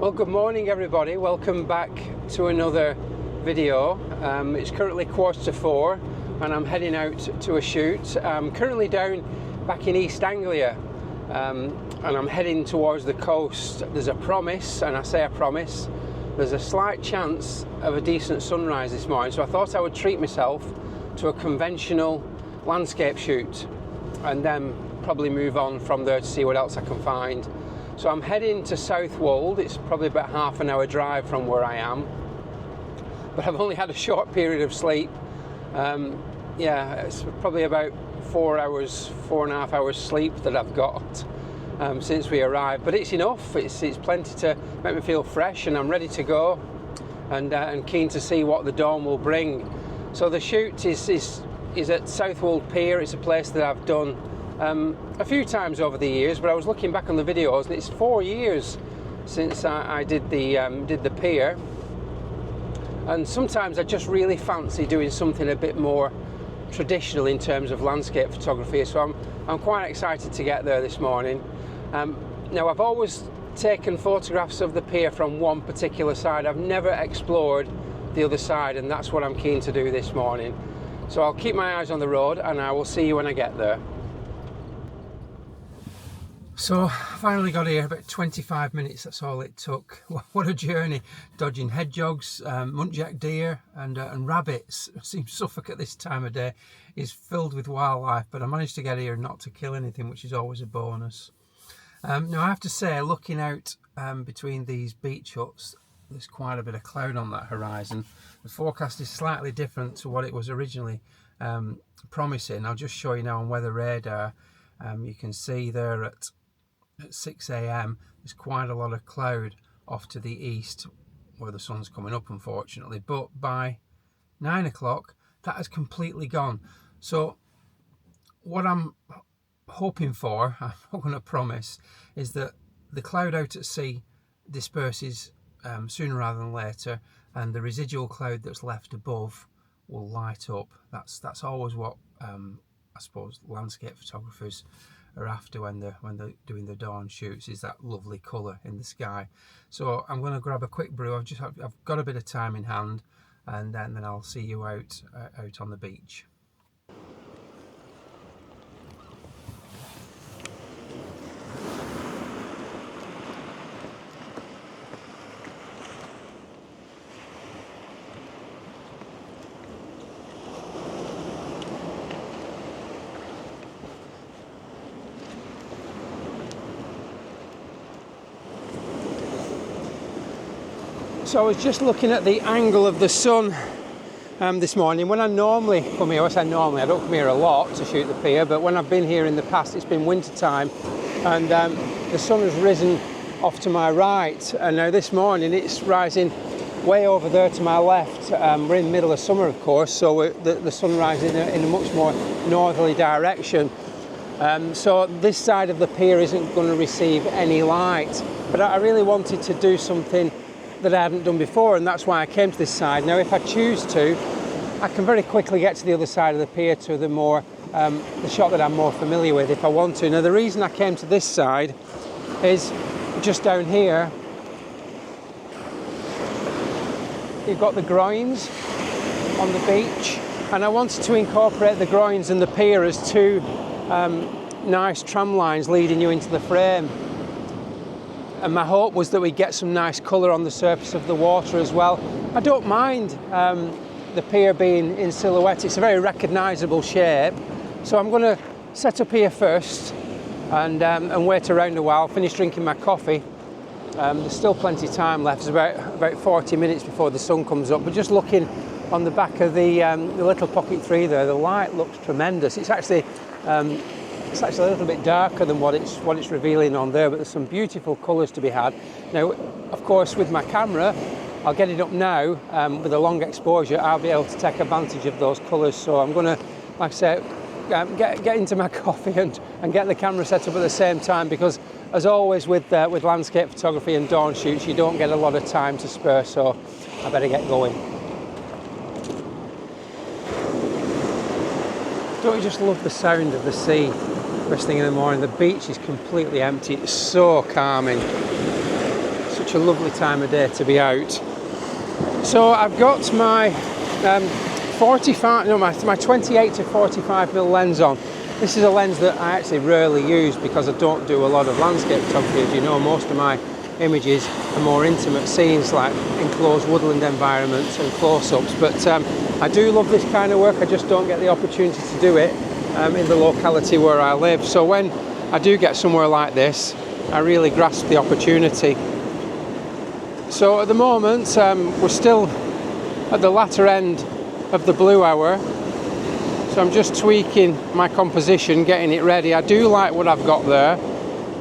Well, good morning everybody, welcome back to another video. It's currently 4:15 and I'm heading out to a shoot. I'm currently down back in East Anglia and I'm heading towards the coast. There's a promise, and I say a promise, there's a slight chance of a decent sunrise this morning, so I thought I would treat myself to a conventional landscape shoot and then probably move on from there to see what else I can find. So I'm heading to Southwold. It's probably about half an hour drive from where I am, but I've only had a short period of sleep. Yeah, it's probably about 4.5 hours sleep that I've got since we arrived, but it's enough. It's plenty to make me feel fresh, and I'm ready to go and keen to see what the dawn will bring. So the shoot is at Southwold Pier. It's a place that I've done a few times over the years, but I was looking back on the videos and it's 4 years since I did the pier, and sometimes I just really fancy doing something a bit more traditional in terms of landscape photography, so I'm quite excited to get there this morning. Now, I've always taken photographs of the pier from one particular side. I've never explored the other side, and that's what I'm keen to do this morning. So I'll keep my eyes on the road and I will see you when I get there. So finally got here, about 25 minutes, that's all it took. What a journey, dodging hedgehogs, muntjac deer and rabbits. It seems Suffolk at this time of day is filled with wildlife, but I managed to get here and not to kill anything, which is always a bonus. Now I have to say, looking out between these beach huts, there's quite a bit of cloud on that horizon. The forecast is slightly different to what it was originally promising. I'll just show you now on weather radar. You can see there at 6 a.m. there's quite a lot of cloud off to the east where the sun's coming up, unfortunately, but by 9 o'clock that has completely gone. So what I'm hoping for, I'm not going to promise, is that the cloud out at sea disperses sooner rather than later, and the residual cloud that's left above will light up. That's always what I suppose landscape photographers are after when they're doing the dawn shoots, is that lovely colour in the sky. So I'm going to grab a quick brew. I've got a bit of time in hand, and then I'll see you out on the beach. So I was just looking at the angle of the sun this morning. When I normally come here, I say normally, I don't come here a lot to shoot the pier, but when I've been here in the past, it's been winter time, and the sun has risen off to my right, and now this morning it's rising way over there to my left. We're in the middle of summer, of course, so the sun rises in a much more northerly direction. So this side of the pier isn't going to receive any light, but I really wanted to do something that I hadn't done before, and that's why I came to this side. Now, if I choose to, I can very quickly get to the other side of the pier to the shot that I'm more familiar with if I want to. Now, the reason I came to this side is just down here. You've got the groins on the beach, and I wanted to incorporate the groins and the pier as two nice tram lines leading you into the frame. And my hope was that we'd get some nice colour on the surface of the water as well. I don't mind the pier being in silhouette. It's a very recognisable shape. So I'm going to set up here first and wait around a while, finish drinking my coffee. There's still plenty of time left. It's about 40 minutes before the sun comes up. But just looking on the back of the little pocket 3 there, the light looks tremendous. It's actually a little bit darker than what it's revealing on there, but there's some beautiful colours to be had. Now, of course, with my camera, I'll get it up now with a long exposure. I'll be able to take advantage of those colours. So I'm going to, like I say, get into my coffee and get the camera set up at the same time, because, as always with landscape photography and dawn shoots, you don't get a lot of time to spare. So I better get going. Don't you just love the sound of the sea first thing in the morning? The beach is completely empty. It's so calming. Such such a lovely time of day to be out. So I've got my 28 to 45mm lens on. This is a lens that I actually rarely use because I don't do a lot of landscape photography. As you know, most of my images are more intimate scenes like enclosed woodland environments and close-ups, but I do love this kind of work. I just don't get the opportunity to do it in the locality where I live. So when I do get somewhere like this, I really grasp the opportunity. So at the moment we're still at the latter end of the blue hour, so I'm just tweaking my composition, getting it ready. I do like what I've got there.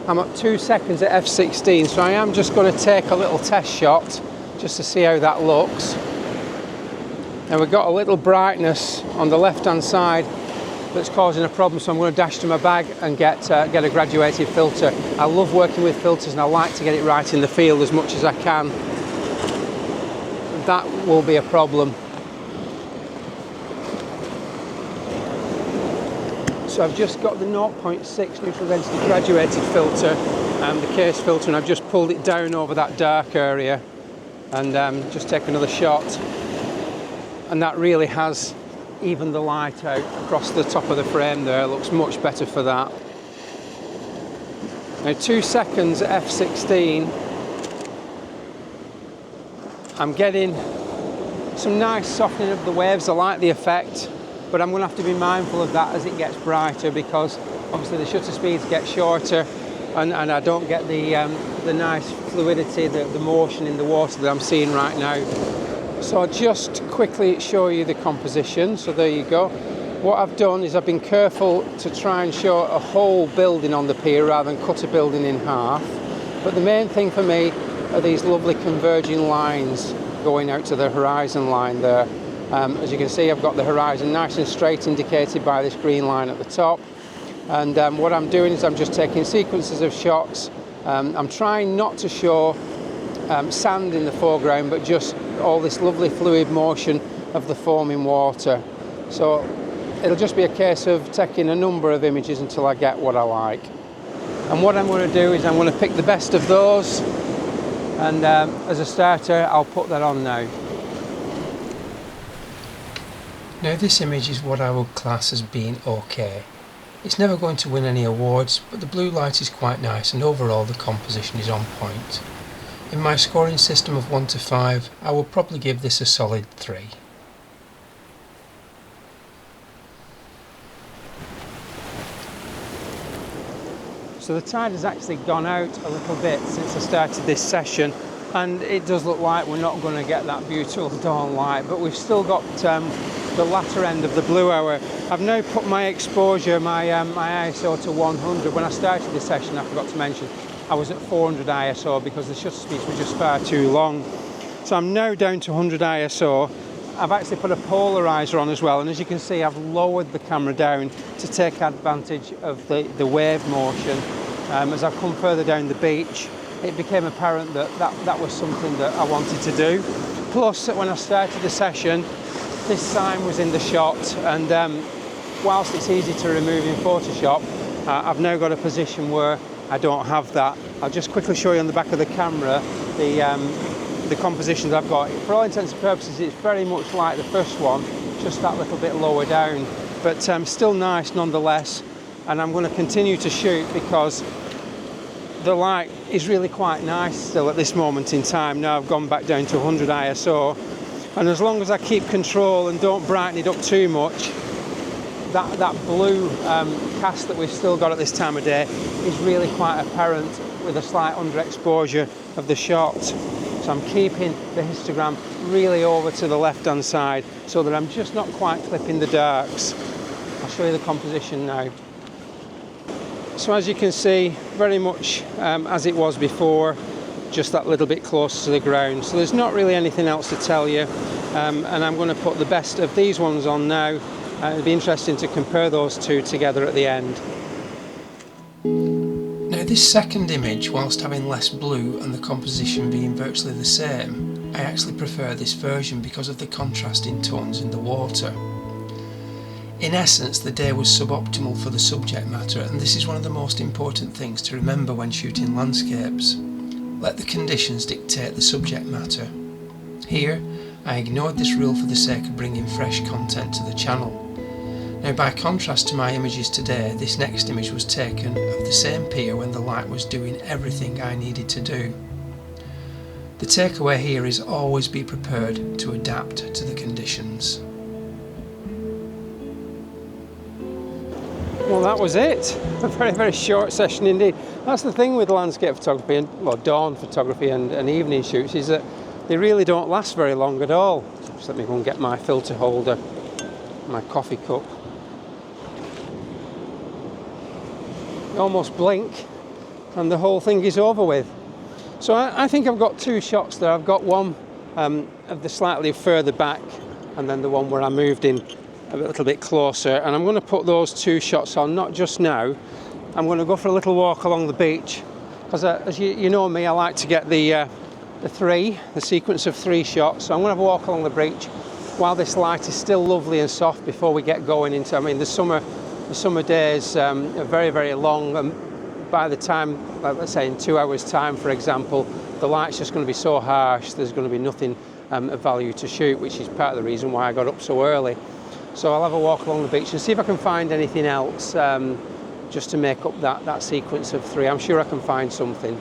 I'm at 2 seconds at f/16, so I am just going to take a little test shot just to see how that looks. Now we've got a little brightness on the left hand side that's causing a problem, so I'm going to dash to my bag and get a graduated filter. I love working with filters and I like to get it right in the field as much as I can. That will be a problem. So I've just got the 0.6 neutral density graduated filter, the case filter, and I've just pulled it down over that dark area and just take another shot. And that really has evened the light out across the top of the frame there. It looks much better for that. Now 2 seconds at f/16. I'm getting some nice softening of the waves. I like the effect, but I'm going to have to be mindful of that as it gets brighter, because obviously the shutter speeds get shorter and I don't get the nice fluidity, the motion in the water that I'm seeing right now. So I'll just quickly show you the composition. So there you go. What I've done is I've been careful to try and show a whole building on the pier rather than cut a building in half. But the main thing for me are these lovely converging lines going out to the horizon line there. As you can see, I've got the horizon nice and straight, indicated by this green line at the top. And what I'm doing is I'm just taking sequences of shots. I'm trying not to show sand in the foreground, but just all this lovely fluid motion of the foaming water. So it'll just be a case of taking a number of images until I get what I like. And what I'm going to do is I'm going to pick the best of those, and as a starter I'll put that on now. Now this image is what I would class as being okay. It's never going to win any awards, but the blue light is quite nice and overall the composition is on point. In my scoring system of 1 to 5, I will probably give this a solid 3. So the tide has actually gone out a little bit since I started this session, and it does look like we're not going to get that beautiful dawn light, but we've still got the latter end of the blue hour. I've now put my exposure, my ISO to 100. When I started this session, I forgot to mention, I was at 400 ISO because the shutter speeds were just far too long. So I'm now down to 100 ISO. I've actually put a polarizer on as well, and as you can see I've lowered the camera down to take advantage of the wave motion. As I've come further down the beach, it became apparent that was something that I wanted to do. Plus, when I started the session, this sign was in the shot, and whilst it's easy to remove in Photoshop, I've now got a position where I don't have that. I'll just quickly show you on the back of the camera the compositions I've got. For all intents and purposes, it's very much like the first one, just that little bit lower down, but still nice nonetheless. And I'm going to continue to shoot because the light is really quite nice still at this moment in time. Now I've gone back down to 100 ISO, and as long as I keep control and don't brighten it up too much, that blue cast that we've still got at this time of day is really quite apparent with a slight underexposure of the shot. So I'm keeping the histogram really over to the left hand side so that I'm just not quite clipping the darks. I'll show you the composition now. So as you can see, very much as it was before, just that little bit closer to the ground. So there's not really anything else to tell you, and I'm going to put the best of these ones on now. It'll be interesting to compare those two together at the end. Now this second image, whilst having less blue and the composition being virtually the same, I actually prefer this version because of the contrasting tones in the water. In essence, the day was suboptimal for the subject matter, and this is one of the most important things to remember when shooting landscapes. let the conditions dictate the subject matter. Here, I ignored this rule for the sake of bringing fresh content to the channel. Now, by contrast to my images today, this next image was taken of the same pier when the light was doing everything I needed to do. The takeaway here is always be prepared to adapt to the conditions. Well, that was it. A very, very short session indeed. That's the thing with landscape photography and, well, dawn photography and evening shoots, is that they really don't last very long at all. Just let me go and get my filter holder, my coffee cup. You almost blink and the whole thing is over with. So I think I've got two shots there. I've got one of the slightly further back, and then the one where I moved in a little bit closer, and I'm going to put those two shots on, not just now. I'm going to go for a little walk along the beach, because as you know me, I like to get the sequence of 3 shots. So I'm going to have a walk along the beach while this light is still lovely and soft before we get going into, I mean, the summer days are very, very long, and by the time, let's say in 2 hours time, for example, the light's just going to be so harsh, there's going to be nothing of value to shoot, which is part of the reason why I got up so early. So I'll have a walk along the beach and see if I can find anything else just to make up that sequence of 3. I'm sure I can find something.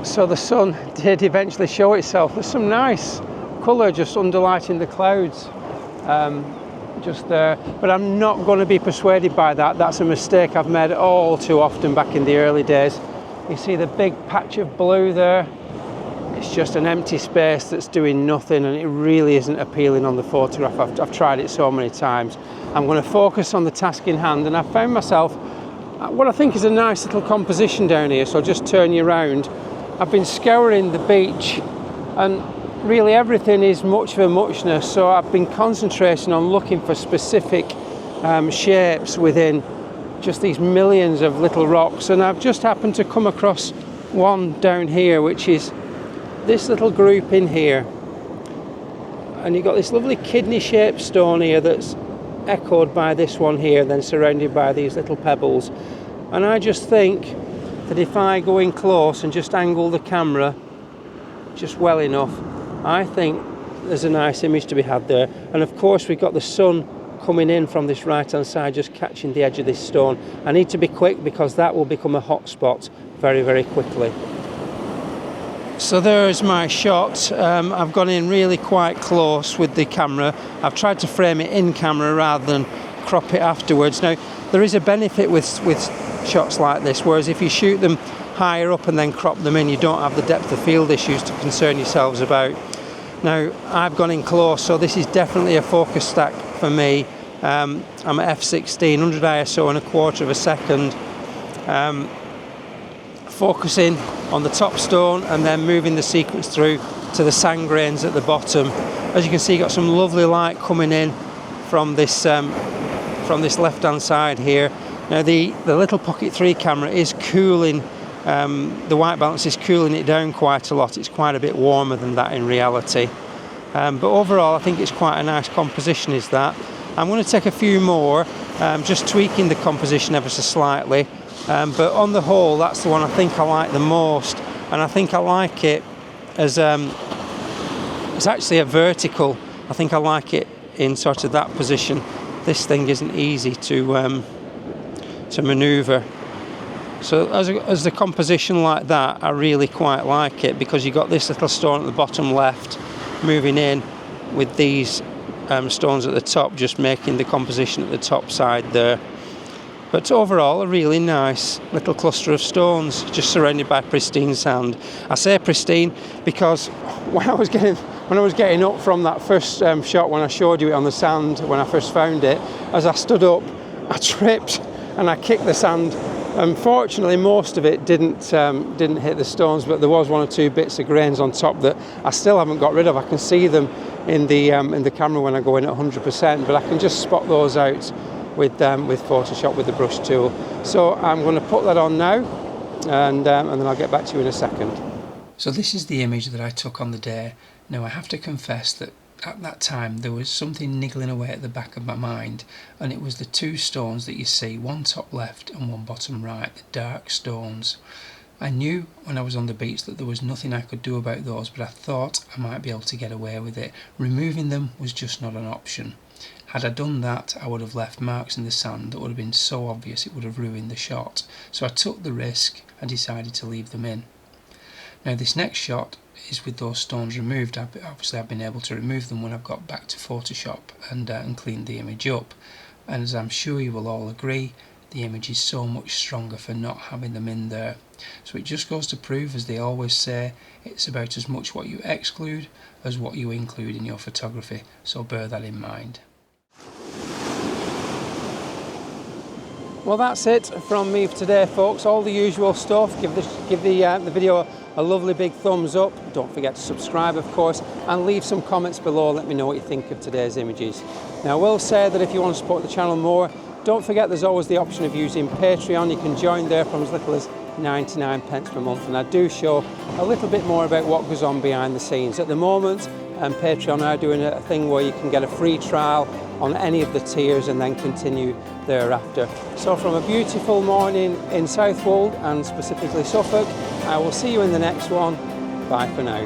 So the sun did eventually show itself. There's some nice colour just underlighting the clouds just there, but I'm not going to be persuaded by that. That's a mistake I've made all too often back in the early days. You see the big patch of blue there? It's just an empty space that's doing nothing, and it really isn't appealing on the photograph. I've tried it so many times. I'm going to focus on the task in hand, and I've found myself what I think is a nice little composition down here. So I'll just turn you around. I've been scouring the beach, and really everything is much of a muchness, so I've been concentrating on looking for specific shapes within just these millions of little rocks, and I've just happened to come across one down here, which is this little group in here, and you've got this lovely kidney shaped stone here that's echoed by this one here, then surrounded by these little pebbles. And I just think that if I go in close and just angle the camera just well enough, I think there's a nice image to be had there. And of course we've got the sun coming in from this right hand side, just catching the edge of this stone. I need to be quick because that will become a hot spot very, very quickly. So there's my shot. I've gone in really quite close with the camera. I've tried to frame it in camera rather than crop it afterwards. Now, there is a benefit with shots like this, whereas if you shoot them higher up and then crop them in, you don't have the depth of field issues to concern yourselves about. Now, I've gone in close, so this is definitely a focus stack for me. I'm at f16, 100 ISO in a quarter of a second. Focusing on the top stone and then moving the sequence through to the sand grains at the bottom. As you can see, you've got some lovely light coming in from this left hand side here. Now the little Pocket 3 camera is cooling, the white balance is cooling it down quite a lot. It's quite a bit warmer than that in reality. But overall I think it's quite a nice composition is that. I'm going to take a few more, just tweaking the composition ever so slightly. But on the whole, that's the one I think I like the most, and I think I like it as it's actually a vertical. I think I like it in sort of that position. This thing isn't easy to manoeuvre. So as the composition like that, I really quite like it because you got this little stone at the bottom left, moving in with these stones at the top, just making the composition at the top side there. But overall, a really nice little cluster of stones, just surrounded by pristine sand. I say pristine because when I was getting up from that first shot, when I showed you it on the sand, when I first found it, as I stood up, I tripped and I kicked the sand. Unfortunately, most of it didn't hit the stones, but there was 1 or 2 bits of grains on top that I still haven't got rid of. I can see them in the camera when I go in at 100%, but I can just spot those out with Photoshop with the brush tool. So I'm going to put that on now, and then I'll get back to you in a second. So this is the image that I took on the day. Now I have to confess that at that time there was something niggling away at the back of my mind, and it was the 2 stones that you see, one top left and one bottom right, the dark stones. I knew when I was on the beach that there was nothing I could do about those, but I thought I might be able to get away with it. Removing them was just not an option. Had I done that, I would have left marks in the sand that would have been so obvious it would have ruined the shot. So I took the risk and decided to leave them in. Now this next shot is with those stones removed. Obviously I've been able to remove them when I've got back to Photoshop and cleaned the image up. And as I'm sure you will all agree, the image is so much stronger for not having them in there. So it just goes to prove, as they always say, it's about as much what you exclude as what you include in your photography, so bear that in mind. Well, that's it from me for today, folks. All the usual stuff. Give the video a lovely big thumbs up. Don't forget to subscribe, of course, and leave some comments below. Let me know what you think of today's images. Now, I will say that if you want to support the channel more, don't forget there's always the option of using Patreon. You can join there from as little as 99 pence per month, and I do show a little bit more about what goes on behind the scenes. At the moment, Patreon are doing a thing where you can get a free trial on any of the tiers and then continue thereafter. So from a beautiful morning in Southwold and specifically Suffolk, I will see you in the next one. Bye for now.